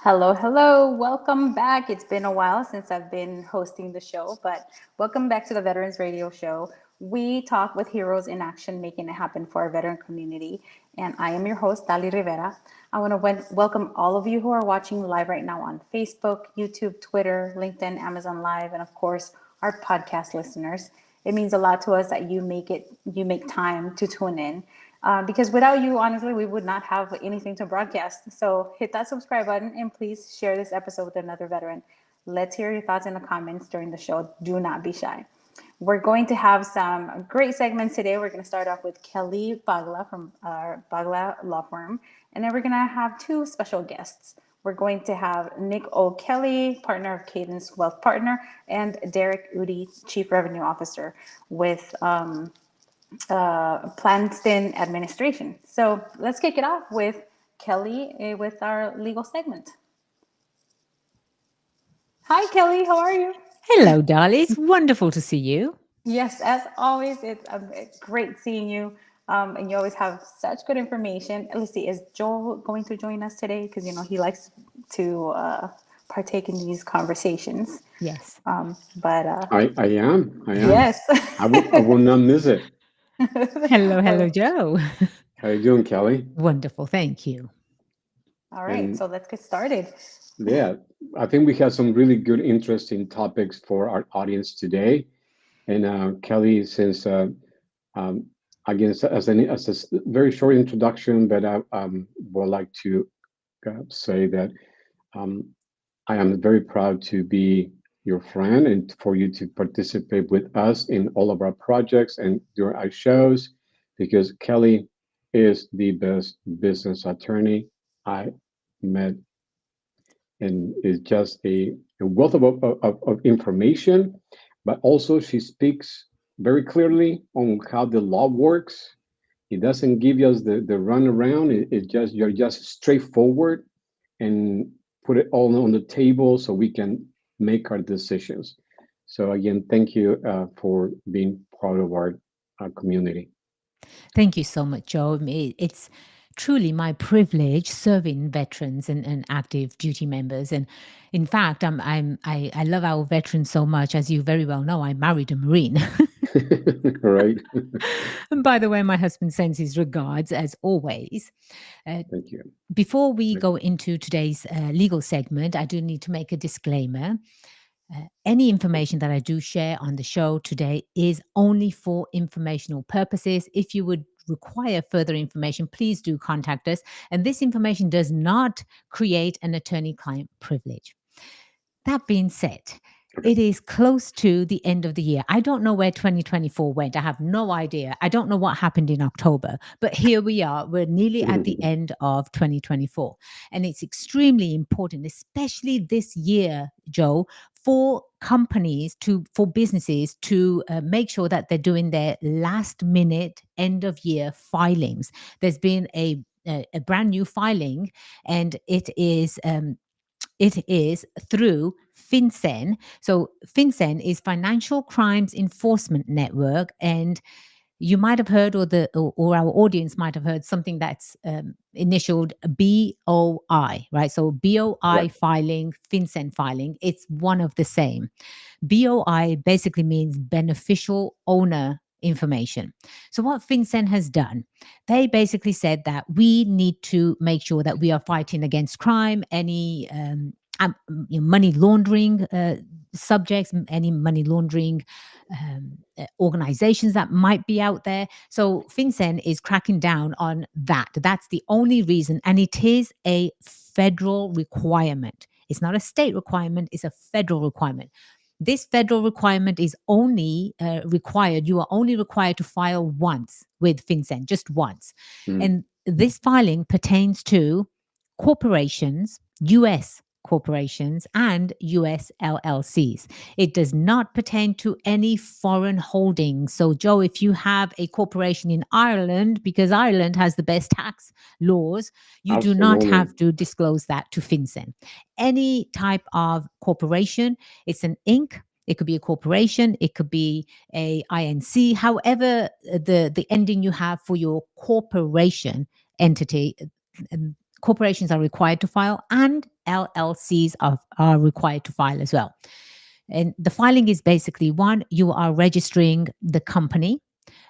Hello, hello. Welcome back. It's been a while since I've been hosting the show, but welcome back to the Veterans Radio Show. We talk with heroes in action, making it happen for our veteran community. And I am your host, Dali Rivera. I want to welcome all of you who are watching live right now on Facebook, YouTube, Twitter, LinkedIn, Amazon Live, and of course, our podcast listeners. It means a lot to us that you make time to tune in. Because without you, honestly, we would not have anything to broadcast. So hit that subscribe button and please share this episode with another veteran. Let's hear your thoughts in the comments during the show. Do not be shy. We're going to have some great segments today. We're going to start off with Kelly Bagla from our Bagla law firm. And then we're going to have two special guests. We're going to have Nick O'Kelly, partner of Cadence Wealth Partner, and Derrick Udy, Chief Revenue Officer with Planstin Administration. So let's kick it off with Kelly with our legal segment. Hi, Kelly. How are you? Hello, darling. It's wonderful to see you. Yes, as always, it's great seeing you. And you always have such good information. Let's see, is Joel going to join us today? Because, he likes to partake in these conversations. Yes. But I am. I am. yes. I will not miss it. Hello, Joe. How you doing, Kelly? Wonderful. Thank you. All right, And so let's get started. yeah, I think we have some really good, interesting topics for our audience today. And Kelly, since um, again, as a very short introduction, but I would like to say that um, I am very proud to be your friend and for you to participate with us in all of our projects and during our shows, because Kelly is the best business attorney I met and is just a wealth of information, but also she speaks very clearly on how the law works. It doesn't give us the run around. You're just straightforward and put it all on the table so we can make our decisions. So again, thank you for being part of our community. Thank you so much, Joe. It's truly my privilege serving veterans and active duty members. And in fact, I love our veterans so much. As you very well know, I married a Marine. Right. And by the way, my husband sends his regards as always. Uh, Thank you. Before we go into today's legal segment, I do need to make a disclaimer. Any information that I do share on the show today is only for informational purposes. If you would require further information, please do contact us. And this information does not create an attorney client privilege. That being said, Okay. it is close to the end of the year. I don't know where 2024 went. I have no idea. I don't know what happened in October, but here we are. We're nearly at the end of 2024. And it's extremely important, especially this year, Joe, for for businesses to make sure that they're doing their last minute end of year filings. There's been a brand new filing, and it is through FinCEN. So FinCEN is Financial Crimes Enforcement Network, and you might have heard, or our audience might have heard something that's initialed BOI, right? So BOI Correct. filing, FinCEN filing, it's one of the same. BOI basically means beneficial owner information. So what FinCEN has done, they basically said that we need to make sure that we are fighting against crime, any money laundering subjects, any money laundering organizations that might be out there. So FinCEN is cracking down on that. That's the only reason. And it is a federal requirement. It's not a state requirement, it's a federal requirement. This federal requirement is only required, you are only required to file once with FinCEN, just once. Mm. And this filing pertains to corporations, US corporations, and US LLCs. It does not pertain to any foreign holdings. So, Joe, if you have a corporation in Ireland, because Ireland has the best tax laws, you do not Absolutely. have to disclose that to FinCEN. Any type of corporation, it's an Inc. It could be a corporation, it could be a INC, however the ending you have for your corporation entity. Corporations are required to file, and LLCs are required to file as well. And the filing is basically, one, you are registering the company.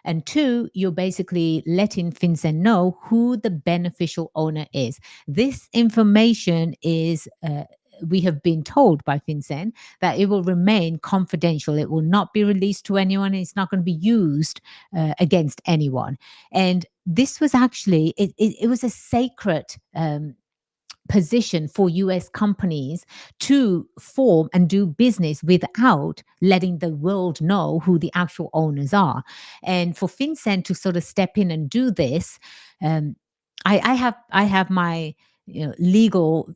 And two, you're basically letting FinCEN know who the beneficial owner is. This information is, we have been told by FinCEN that it will remain confidential. It will not be released to anyone. It's not going to be used against anyone. And this was actually, it was a sacred position for US companies to form and do business without letting the world know who the actual owners are. And for FinCEN to sort of step in and do this, I have my legal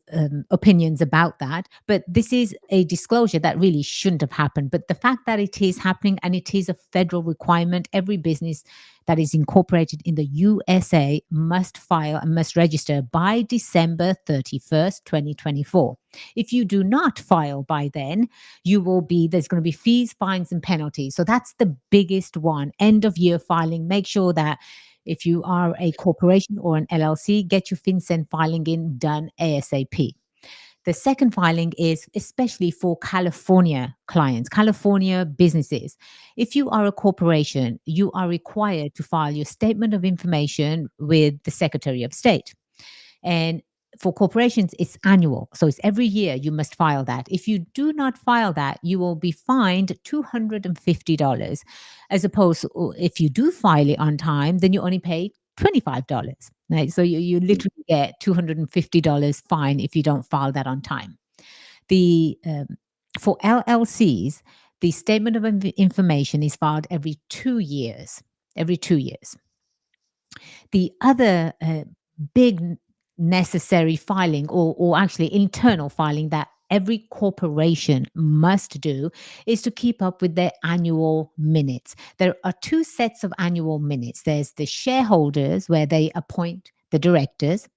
opinions about that, but this is a disclosure that really shouldn't have happened. But the fact that it is happening and it is a federal requirement, every business that is incorporated in the USA must file and must register by December 31st, 2024. If you do not file by then, there's going to be fees, fines, and penalties. So that's the biggest one. End of year filing. Make sure that if you are a corporation or an LLC, get your FinCEN filing in done ASAP. The second filing is especially for California clients, California businesses. If you are a corporation, you are required to file your statement of information with the Secretary of State. And for corporations, it's annual. So it's every year you must file that. If you do not file that, you will be fined $250. As opposed to if you do file it on time, then you only pay $25. Right? So you literally get $250 fine if you don't file that on time. For LLCs, the statement of information is filed every 2 years. Every 2 years. The other big necessary filing or actually internal filing that every corporation must do is to keep up with their annual minutes. There are two sets of annual minutes. There's the shareholders where they appoint the directors.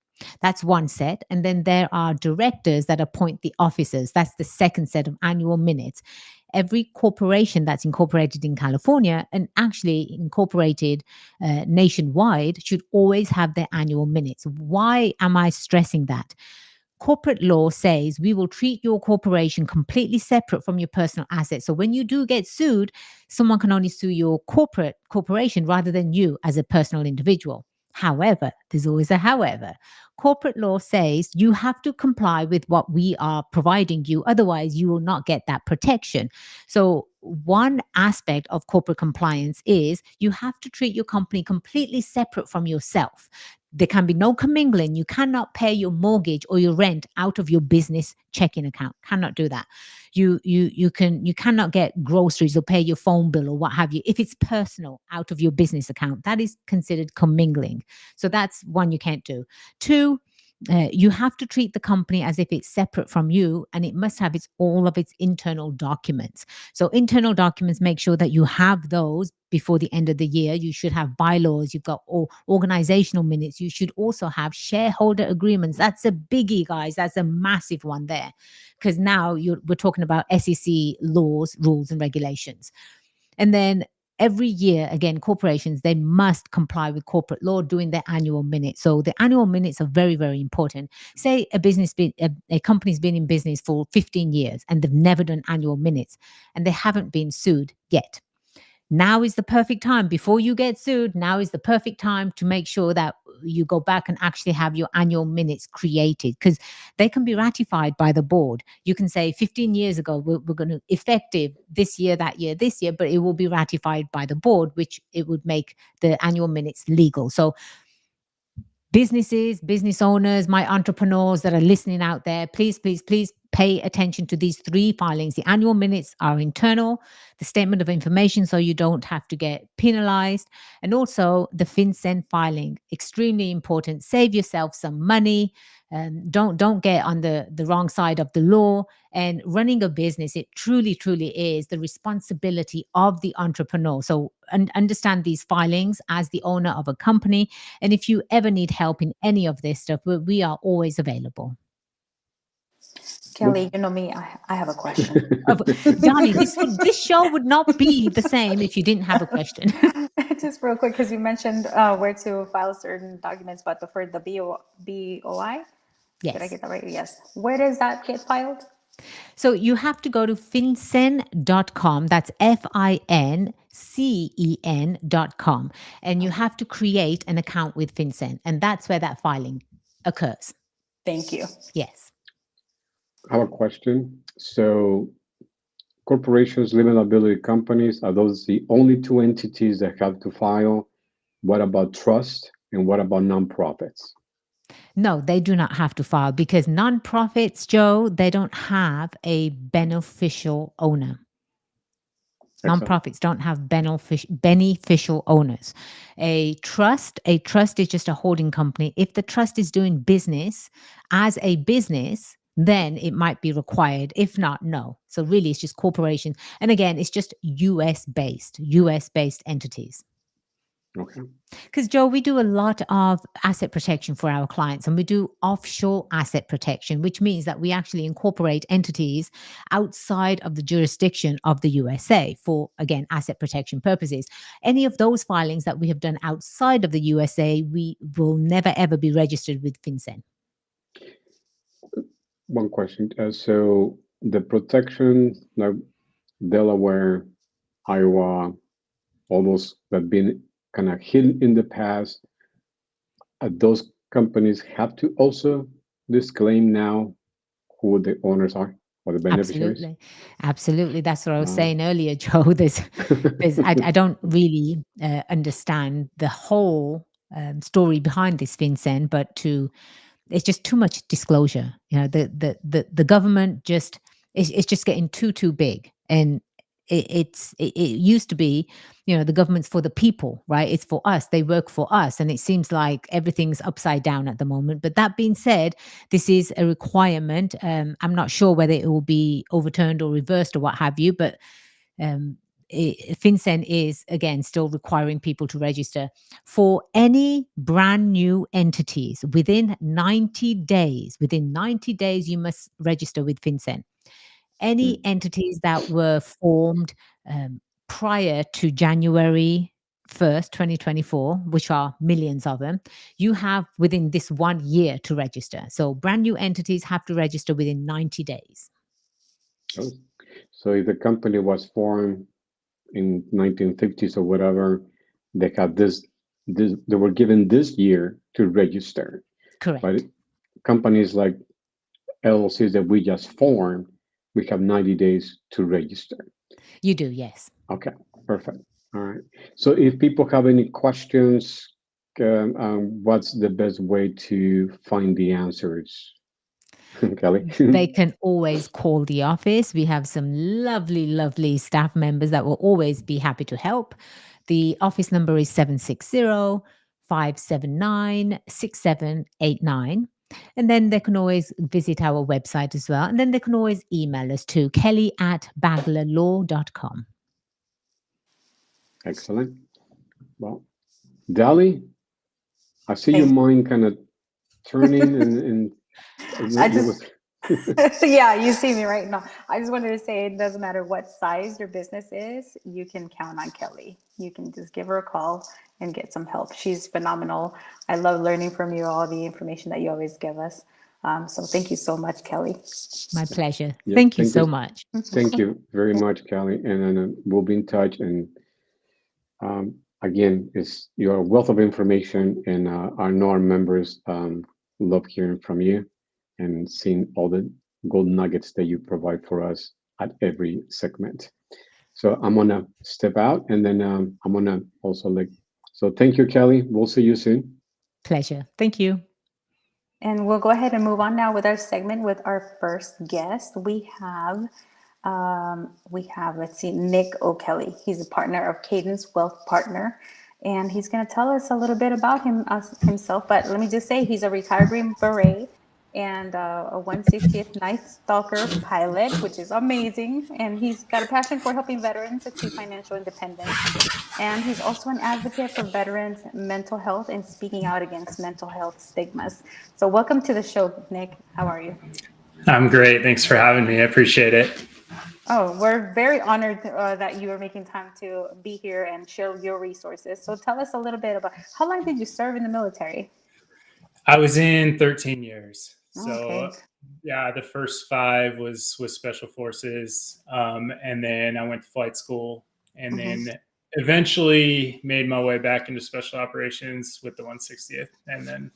That's one set. And then there are directors that appoint the officers. That's the second set of annual minutes. Every corporation that's incorporated in California and actually incorporated nationwide should always have their annual minutes. Why am I stressing that? Corporate law says we will treat your corporation completely separate from your personal assets. So when you do get sued, someone can only sue your corporation rather than you as a personal individual. However, there's always a however. Corporate law says you have to comply with what we are providing you. Otherwise, you will not get that protection. So one aspect of corporate compliance is you have to treat your company completely separate from yourself. There can be no commingling. You cannot pay your mortgage or your rent out of your business checking account. Cannot do that. You cannot get groceries or pay your phone bill or what have you if it's personal out of your business account. That is considered commingling. So that's one you can't do. Two, you have to treat the company as if it's separate from you, and it must have all of its internal documents. So internal documents, make sure that you have those before the end of the year. You should have bylaws. You've got organizational minutes. You should also have shareholder agreements. That's a biggie, guys. That's a massive one there, because now we're talking about SEC laws, rules, and regulations. And then every year, again, corporations, they must comply with corporate law doing their annual minutes. So the annual minutes are very, very important. Say a company's been in business for 15 years and they've never done annual minutes and they haven't been sued yet. Now is the perfect time. Before you get sued, now is the perfect time to make sure that you go back and actually have your annual minutes created, because they can be ratified by the board. You can say 15 years ago, we're going to effective this year, that year, this year, but it will be ratified by the board, which it would make the annual minutes legal. So businesses, business owners, my entrepreneurs that are listening out there, please, please, please pay attention to these three filings. The annual minutes are internal, the statement of information so you don't have to get penalized, and also the FinCEN filing. Extremely important. Save yourself some money. Don't get on the wrong side of the law. And running a business, it truly, truly is the responsibility of the entrepreneur. So understand these filings as the owner of a company. And if you ever need help in any of this stuff, we are always available. Kelly, you know me, I have a question. Johnny, this show would not be the same if you didn't have a question. Just real quick, because you mentioned where to file certain documents, but for the BOI, Did I Yes. get that right? Yes. Where does that get filed? So you have to go to fincen.com. That's FINCEN.com. And you have to create an account with FinCEN. And that's where that filing occurs. Thank you. Yes. I have a question. So corporations, limited liability companies, are those the only two entities that have to file? What about trust and what about nonprofits? No, they do not have to file because nonprofits, Joe, they don't have a beneficial owner. Excellent. Nonprofits don't have beneficial owners. A trust is just a holding company. If the trust is doing business as a business, then it might be required. If not, no. So really, it's just corporations. And again, it's just US based entities. Okay. Because, Joe, we do a lot of asset protection for our clients, and we do offshore asset protection, which means that we actually incorporate entities outside of the jurisdiction of the USA for, again, asset protection purposes. Any of those filings that we have done outside of the USA, we will never, ever be registered with FinCEN. One question. So the protection, like Delaware, Iowa, all those that have been kind of hidden in the past, those companies have to also disclaim now who the owners are or the beneficiaries? Absolutely. Absolutely. That's what I was Uh, saying earlier, Joe. I don't really understand the whole story behind this, FinCEN, but it's just too much disclosure. You know, the government just it's just getting too big, and it used to be, you know, the government's for the people, right? It's for us. They work for us, and it seems like everything's upside down at the moment. But that being said, this is a requirement. I'm not sure whether it will be overturned or reversed or what have you, but FinCEN is again still requiring people to register for any brand new entities within 90 days. Within 90 days, you must register with FinCEN. Any entities that were formed prior to January 1st, 2024, which are millions of them, you have within this 1 year to register. So brand new entities have to register within 90 days. Oh, so if the company was formed in 1950s or whatever, they had they were given this year to register. Correct. But companies like LLCs that we just formed, we have 90 days to register. You do, yes. Okay, perfect. All right. So if people have any questions, what's the best way to find the answers? Kelly? They can always call the office. We have some lovely staff members that will always be happy to help. The office number is 760-579-6789. And then they can always visit our website as well. And then they can always email us to kelly@baglalaw.com. Excellent. Well, Dali, I see your Thank- mind kind of turning and I just, yeah, you see me right now. I just wanted to say it doesn't matter what size your business is, you can count on Kelly. You can just give her a call and get some help. She's phenomenal. I love learning from you, all the information that you always give us. So thank you so much, Kelly. My pleasure. Yeah, Thank you so much. Thank you very much, Kelly. And we'll be in touch. And again, you're a wealth of information, and our NOR members love hearing from you and seeing all the gold nuggets that you provide for us at every segment. So I'm gonna step out, and then I'm gonna also so thank you, Kelly. We'll see you soon. Pleasure. Thank you. And we'll go ahead and move on now with our segment with our first guest. We have, let's see, Nick O'Kelly. He's a partner of Cadence Wealth Partner, and he's going to tell us a little bit about himself. But let me just say, he's a retired Green Beret and a 160th Night Stalker pilot, which is amazing. And he's got a passion for helping veterans achieve financial independence. And he's also an advocate for veterans' mental health and speaking out against mental health stigmas. So welcome to the show, Nick. How are you? I'm great. Thanks for having me. I appreciate it. Oh, we're very honored that you are making time to be here and share your resources. So tell us a little bit about how long did you serve in the military? I was in 13 years. Okay. So yeah, the first 5 was special forces. And then I went to flight school, and Mhm. then eventually made my way back into special operations with the 160th, and then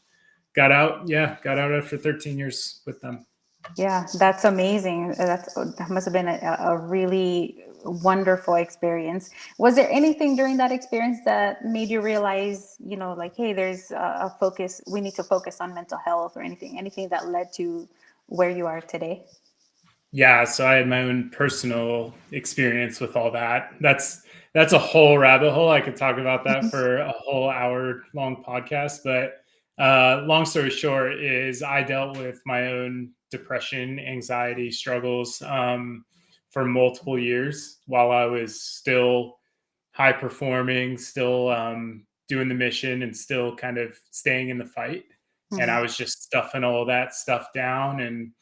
got out after 13 years with them. Yeah, that's amazing. That must have been a really wonderful experience. Was there anything during that experience that made you realize, like, hey, there's a focus, we need to focus on mental health, or anything that led to where you are today? Yeah, so I had my own personal experience with all that. That's a whole rabbit hole. I could talk about that for a whole hour long podcast. But long story short is I dealt with my own depression, anxiety struggles for multiple years while I was still high performing, still doing the mission, and still kind of staying in the fight. And I Mhm. was just stuffing all that stuff down, and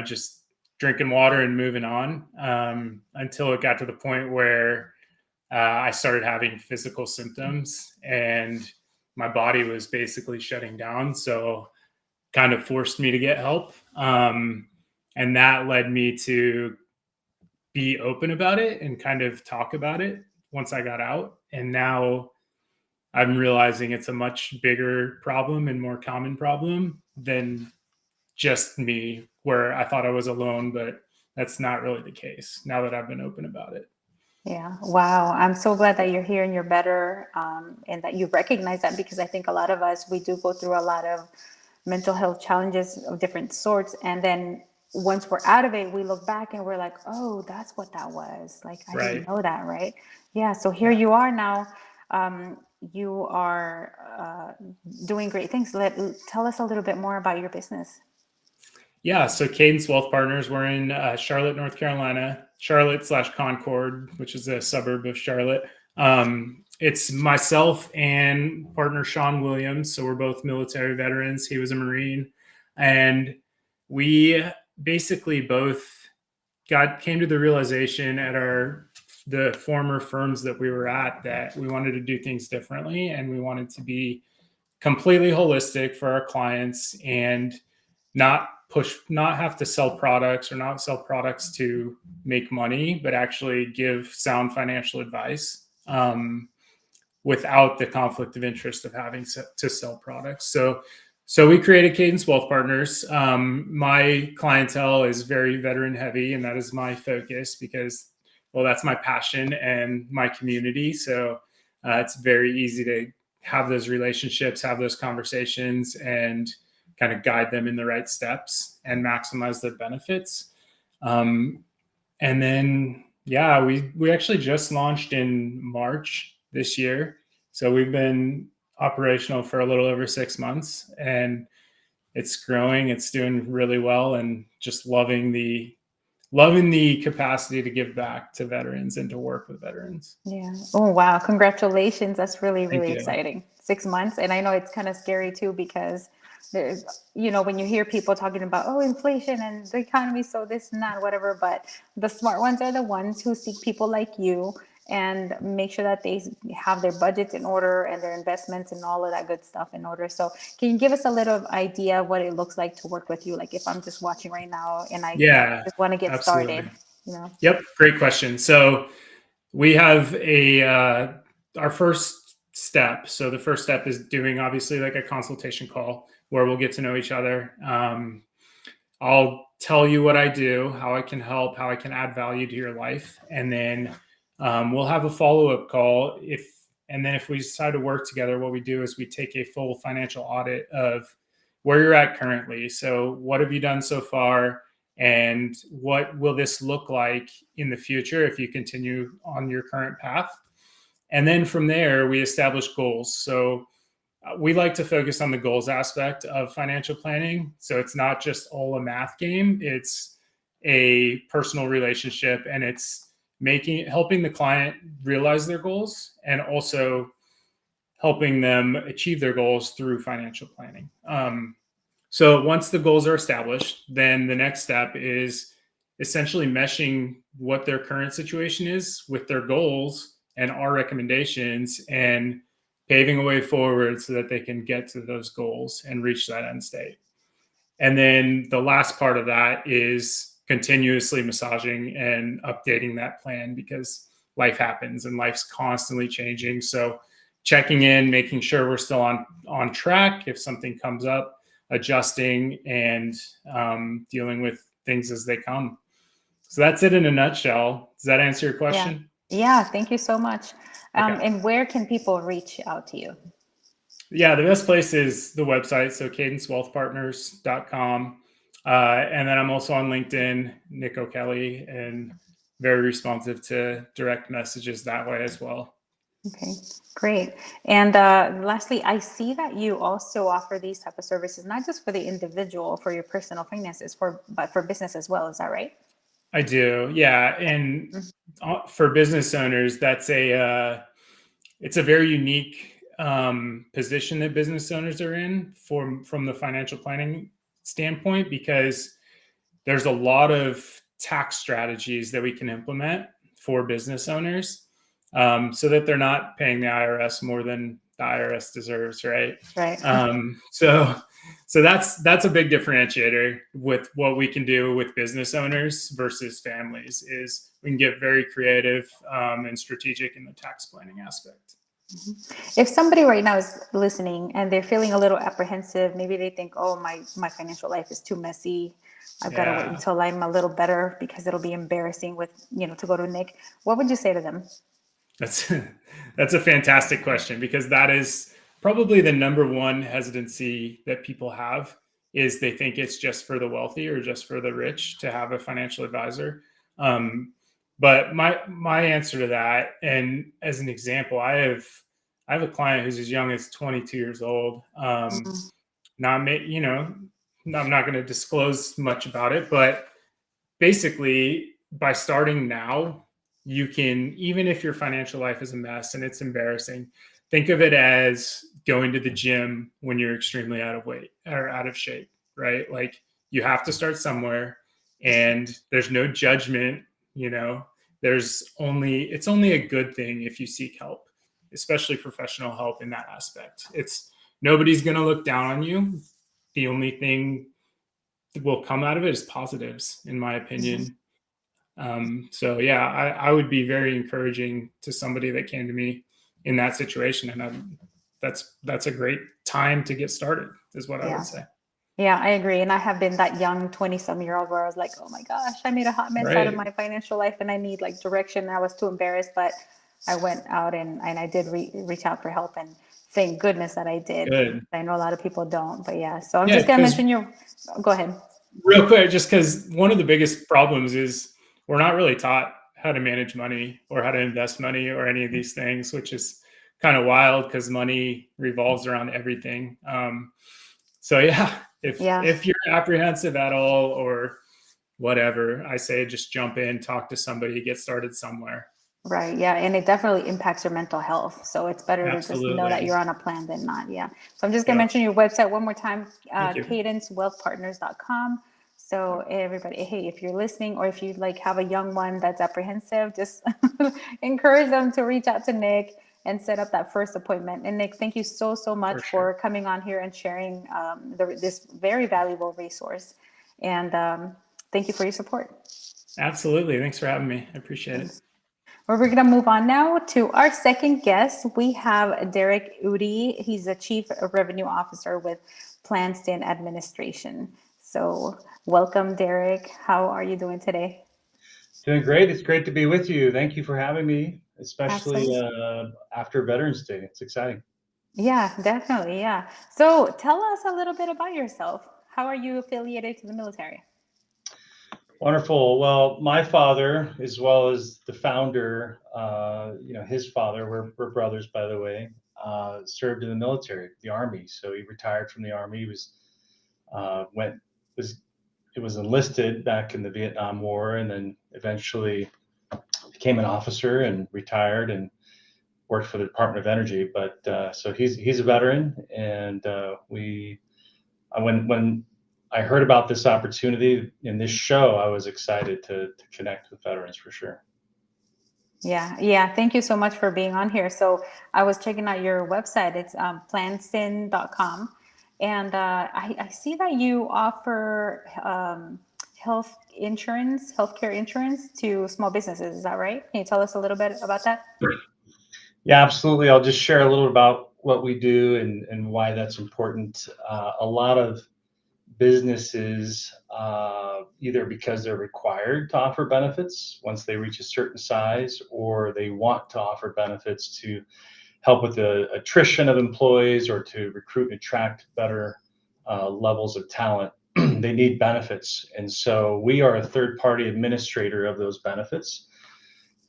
just drinking water and moving on until it got to the point where I started having physical symptoms, and my body was basically shutting down. So kind of forced me to get help. And that led me to be open about it and kind of talk about it once I got out. And now I'm realizing it's a much bigger problem and more common problem than just me, where I thought I was alone, but that's not really the case now that I've been open about it. Yeah. Wow. I'm so glad that you're here and you're better, and that you recognize that, because I think a lot of us, we do go through a lot of mental health challenges of different sorts. And then once we're out of it, we look back and we're like, oh, that's what that was. Like, I didn't Right. know that. Right. Yeah. So here Yeah. you are now. You are doing great things. Tell us a little bit more about your business. Yeah. So Cadence Wealth Partners, we're in Charlotte, North Carolina, Charlotte/Concord, which is a suburb of Charlotte. It's myself and partner Sean Williams. So we're both military veterans. He was a Marine. And we basically both came to the realization at the former firms that we were at that we wanted to do things differently, and we wanted to be completely holistic for our clients and not have to sell products, or not sell products to make money, but actually give sound financial advice without the conflict of interest of having to sell products. So we created Cadence Wealth Partners. My clientele is very veteran heavy, and that is my focus because, well, that's my passion and my community. So it's very easy to have those relationships, have those conversations, and kind of guide them in the right steps and maximize their benefits. And then, yeah, we actually just launched in March this year. So we've been operational for a little over 6 months, and it's growing. It's doing really well, and just loving the capacity to give back to veterans and to work with veterans. Yeah. Oh, wow. Congratulations. That's really, Thank really you. exciting. 6 months. And I know it's kind of scary too, because there's, when you hear people talking about, oh, inflation and the economy, so this and that, whatever, but the smart ones are the ones who seek people like you and make sure that they have their budgets in order and their investments and all of that good stuff in order. So can you give us a little idea of what it looks like to work with you? Like, if I'm just watching right now and I Yeah, just want to get absolutely. started. Yep. Great question. So we have our first step. So the first step is doing, obviously, like a consultation call where we'll get to know each other. I'll tell you what I do, how I can help, how I can add value to your life. And then we'll have a follow-up call. And then if we decide to work together, what we do is we take a full financial audit of where you're at currently. So what have you done so far? And what will this look like in the future if you continue on your current path? And then from there, we establish goals. So we like to focus on the goals aspect of financial planning. So it's not just all a math game. It's a personal relationship, and it's helping the client realize their goals, and also helping them achieve their goals through financial planning. So once the goals are established, then the next step is essentially meshing what their current situation is with their goals and our recommendations, and paving a way forward so that they can get to those goals and reach that end state. And then the last part of that is continuously massaging and updating that plan, because life happens and life's constantly changing. So checking in, making sure we're still on track. If something comes up, adjusting and dealing with things as they come. So that's it in a nutshell. Does that answer your question? Yeah, thank you so much. Okay. And where can people reach out to you? Yeah, the best place is the website, so cadencewealthpartners.com. And then I'm also on LinkedIn, Nick O'Kelly, and very responsive to direct messages that way as well. Okay, great. And lastly, I see that you also offer these type of services, not just for the individual, for your personal finances, but for business as well. Is that right? I do, yeah. And for business owners, that's it's a very unique position that business owners are in from the financial planning standpoint, because there's a lot of tax strategies that we can implement for business owners, so that they're not paying the IRS more than the IRS deserves, right? Right. So that's a big differentiator with what we can do with business owners versus families, is we can get very creative and strategic in the tax planning aspect. If somebody right now is listening and they're feeling a little apprehensive, maybe they think, oh, my financial life is too messy. I've got to wait until I'm a little better because it'll be embarrassing to go to Nick. What would you say to them? That's a fantastic question, because that is probably the number one hesitancy that people have, is they think it's just for the wealthy or just for the rich to have a financial advisor. But my answer to that, and as an example, I have a client who's as young as 22 years old. I'm not going to disclose much about it, but basically, by starting now, you can, even if your financial life is a mess and it's embarrassing, think of it as going to the gym when you're extremely out of weight or out of shape, right? Like, you have to start somewhere, and there's no judgment. It's only a good thing if you seek help, especially professional help in that aspect. Nobody's going to look down on you. The only thing that will come out of it is positives, in my opinion. So yeah, I would be very encouraging to somebody that came to me in that situation, and that's a great time to get started, is what I would say. Yeah, I agree. And I have been that young 20-some-year-old where I was like, oh my gosh, I made a hot mess out of my financial life and I need direction. And I was too embarrassed, but I went out and I did reach out for help, and thank goodness that I did. Good. I know a lot of people don't, but yeah. So I'm just going to mention go ahead. Real quick, just because one of the biggest problems is we're not really taught how to manage money or how to invest money or any of these things, which is kind of wild because money revolves around everything. So yeah, if you're apprehensive at all or whatever, I say just jump in, talk to somebody, get started somewhere. Right. Yeah. And it definitely impacts your mental health. So it's better to just know that you're on a plan than not. Yeah. So I'm just going to mention your website one more time, cadencewealthpartners.com. So everybody, hey, if you're listening, or if you have a young one that's apprehensive, just encourage them to reach out to Nick and set up that first appointment. And Nick, thank you so much for coming on here and sharing this very valuable resource. And thank you for your support. Absolutely. Thanks for having me. I appreciate it. Well, we're going to move on now to our second guest. We have Derrick Udy. He's the Chief Revenue Officer with Planstin Administration. So welcome, Derrick. How are you doing today? Doing great. It's great to be with you. Thank you for having me, especially after Veterans Day. It's exciting. Yeah, definitely. Yeah. So tell us a little bit about yourself. How are you affiliated to the military? Wonderful. Well, my father, as well as the founder, his father, we're brothers, by the way, served in the military, the Army. So he retired from the Army. He was enlisted back in the Vietnam War, and then eventually became an officer and retired and worked for the Department of Energy. But so he's a veteran, and when I heard about this opportunity in this show, I was excited to connect with veterans for sure. Yeah. Thank you so much for being on here. So I was checking out your website. It's planstin.com. And I see that you offer healthcare insurance to small businesses. Is that right? Can you tell us a little bit about that? Yeah, absolutely. I'll just share a little about what we do and why that's important. A lot of businesses, either because they're required to offer benefits once they reach a certain size, or they want to offer benefits to help with the attrition of employees or to recruit and attract better levels of talent, they need benefits. And so we are a third party administrator of those benefits.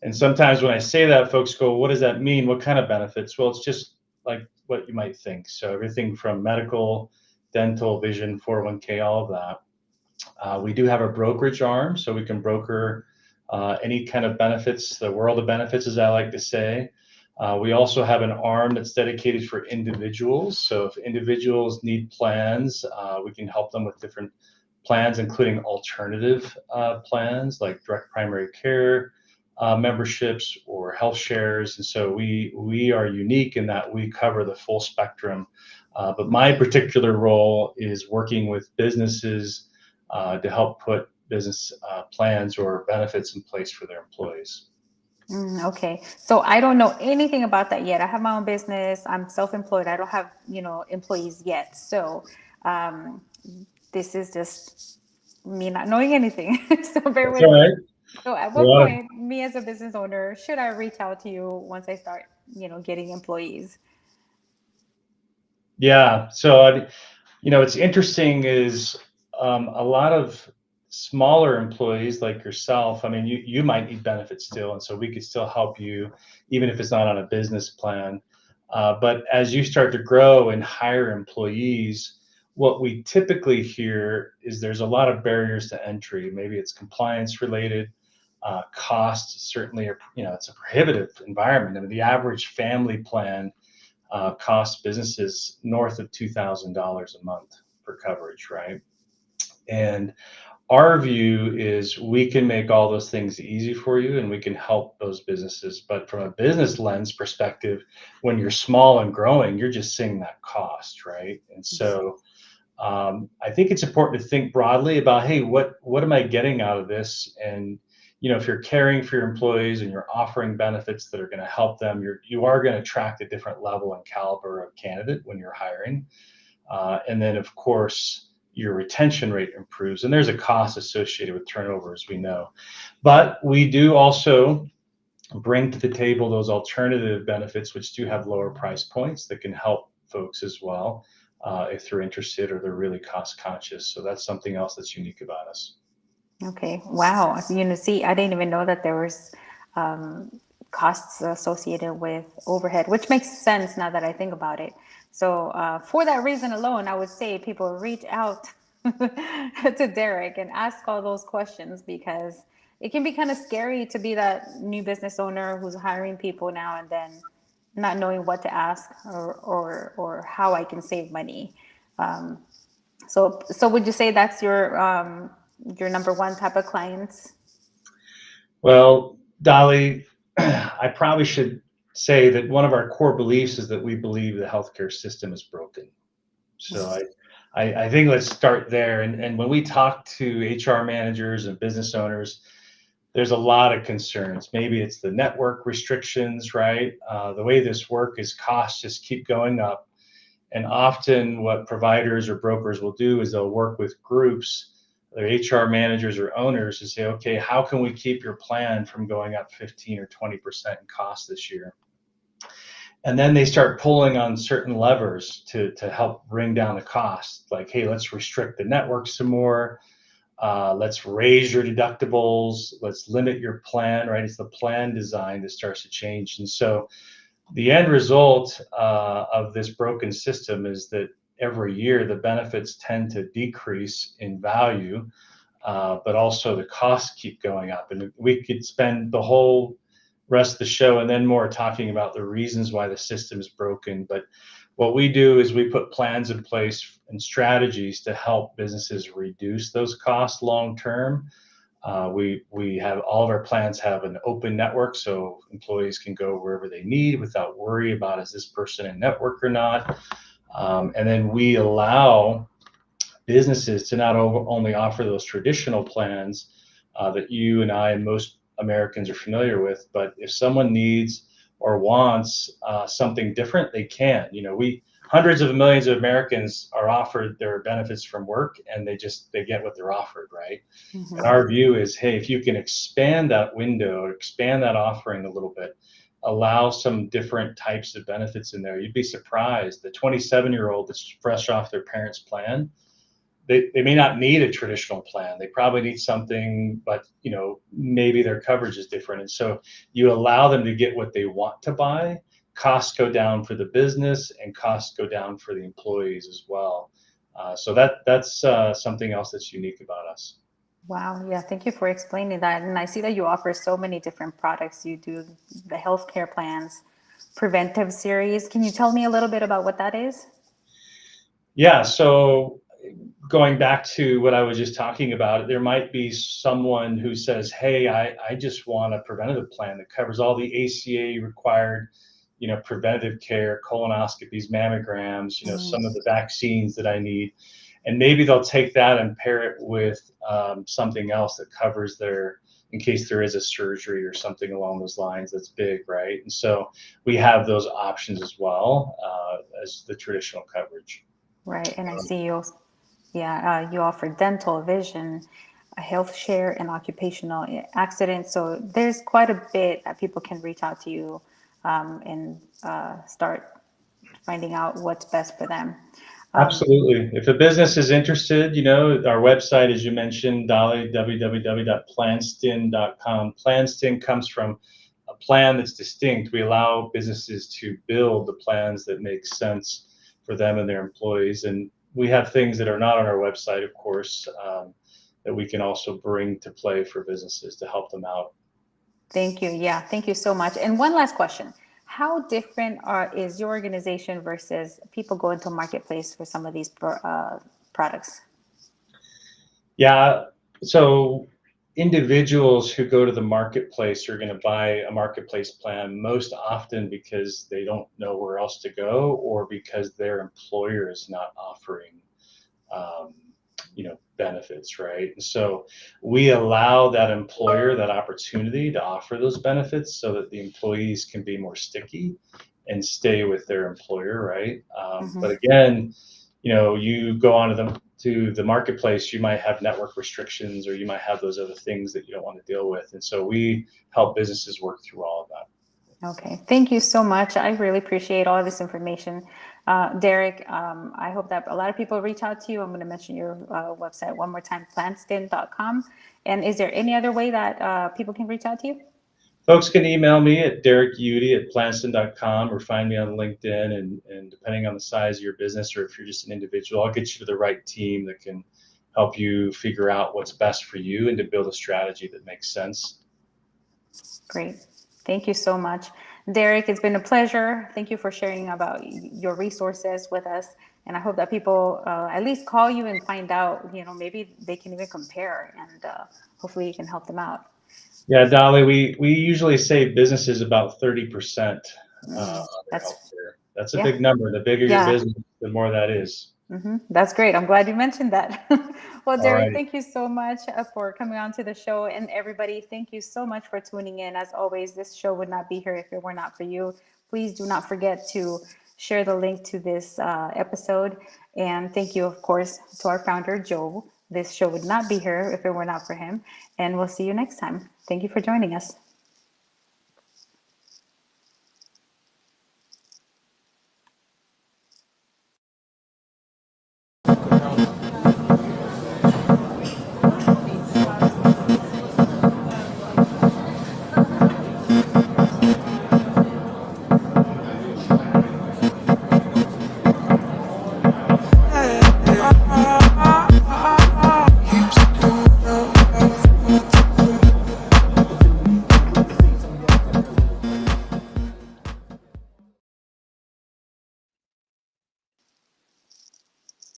And sometimes when I say that, folks go, what does that mean? What kind of benefits? Well, it's just like what you might think. So everything from medical, dental, vision, 401k, all of that. We do have a brokerage arm, so we can broker any kind of benefits, the world of benefits, as I like to say. We also have an arm that's dedicated for individuals. So if individuals need plans, we can help them with different plans, including alternative plans like direct primary care memberships or health shares. And so we are unique in that we cover the full spectrum. But my particular role is working with businesses to help put business plans or benefits in place for their employees. Okay. So I don't know anything about that yet. I have my own business. I'm self-employed. I don't have, employees yet. So um, this is just me not knowing anything. So bear That's with all me. right. So at A what lot of point, me as a business owner, should I reach out to you once I start, getting employees? Yeah. So, it's interesting is a lot of smaller employees like yourself. I mean, you might need benefits still, and so we could still help you, even if it's not on a business plan. But as you start to grow and hire employees, what we typically hear is there's a lot of barriers to entry. Maybe it's compliance related. Costs certainly are, it's a prohibitive environment. I mean, the average family plan costs businesses north of $2,000 a month for coverage, right? And our view is we can make all those things easy for you and we can help those businesses. But from a business lens perspective, when you're small and growing, you're just seeing that cost, right? And so I think it's important to think broadly about, hey, what am I getting out of this? And if you're caring for your employees and you're offering benefits that are going to help them, you are going to attract a different level and caliber of candidate when you're hiring. And then, of course, your retention rate improves. And there's a cost associated with turnover, as we know. But we do also bring to the table those alternative benefits, which do have lower price points that can help folks as well if they're interested or they're really cost conscious. So that's something else that's unique about us. Okay. Wow. See, I didn't even know that there was um, costs associated with overhead, which makes sense now that I think about it. So for that reason alone, I would say people reach out to Derrick and ask all those questions, because it can be kind of scary to be that new business owner who's hiring people now and then not knowing what to ask, or how I can save money. Um, so would you say that's your number one type of clients? Well, Dolly, I probably should say that one of our core beliefs is that we believe the healthcare system is broken. So I think let's start there. And when we talk to HR managers and business owners, there's a lot of concerns. Maybe it's the network restrictions, right? The way this work is, costs just keep going up. And often what providers or brokers will do is they'll work with groups, their HR managers or owners, to say, okay, how can we keep your plan from going up 15 or 20% in cost this year? And then they start pulling on certain levers to help bring down the cost. Like, hey, let's restrict the network some more. Let's raise your deductibles. Let's limit your plan, right? It's the plan design that starts to change. And so the end result of this broken system is that every year the benefits tend to decrease in value, but also the costs keep going up. And we could spend the whole rest of the show and then more talking about the reasons why the system is broken. But what we do is we put plans in place and strategies to help businesses reduce those costs long term. We have all of our plans have an open network, so employees can go wherever they need without worry about, is this person in network or not. And then we allow businesses to not only offer those traditional plans that you and I and most Americans are familiar with, but if someone needs or wants something different, they can. Hundreds of millions of Americans are offered their benefits from work, and they get what they're offered, right? Mm-hmm. And our view is, hey, if you can expand that window, expand that offering a little bit, allow some different types of benefits in there, you'd be surprised. The 27-year-old that's fresh off their parents' plan, they may not need a traditional plan. They probably need something, but maybe their coverage is different. And so you allow them to get what they want to buy. Costs go down for the business, and costs go down for the employees as well. So that's something else that's unique about us. Wow. Yeah. Thank you for explaining that. And I see that you offer so many different products. You do the healthcare plans, preventive series. Can you tell me a little bit about what that is? Yeah. So going back to what I was just talking about, there might be someone who says, hey, I just want a preventative plan that covers all the ACA required, preventative care, colonoscopies, mammograms, some of the vaccines that I need. And maybe they'll take that and pair it with something else that covers in case there is a surgery or something along those lines that's big, right? And so we have those options as well as the traditional coverage. Right. And I see you offer dental, vision, a health share, and occupational accident. So there's quite a bit that people can reach out to you and start finding out what's best for them. Absolutely. If a business is interested, our website, as you mentioned, Dolly, www.planstin.com. Planstin comes from a plan that's distinct. We allow businesses to build the plans that make sense for them and their employees. And we have things that are not on our website, of course, that we can also bring to play for businesses to help them out. Thank you. Yeah, thank you so much. And one last question. How different is your organization versus people go into marketplace for some of these products? Yeah, so individuals who go to the marketplace are going to buy a marketplace plan most often because they don't know where else to go, or because their employer is not offering benefits, right? And so we allow that employer that opportunity to offer those benefits so that the employees can be more sticky and stay with their employer, right? But again, you go on to the marketplace, you might have network restrictions, or you might have those other things that you don't want to deal with. And so we help businesses work through all of that. Okay, thank you so much. I really appreciate all of this information. Derrick, I hope that a lot of people reach out to you. I'm going to mention your website one more time, planstin.com. And is there any other way that people can reach out to you? Folks can email me at derrickudy@planstin.com, or find me on LinkedIn. And depending on the size of your business, or if you're just an individual, I'll get you to the right team that can help you figure out what's best for you and to build a strategy that makes sense. Great. Thank you so much. Derrick, it's been a pleasure. Thank you for sharing about your resources with us. And I hope that people at least call you and find out, maybe they can even compare, and hopefully you can help them out. Yeah, Dolly, we usually say businesses about 30% That's a big number. The bigger your business, the more that is. That's great. I'm glad you mentioned that. Well, Derrick, right. Thank you so much for coming on to the show. And everybody, thank you so much for tuning in. As always, this show would not be here if it were not for you. Please do not forget to share the link to this episode. And thank you, of course, to our founder, Joe. This show would not be here if it were not for him. And we'll see you next time. Thank you for joining us.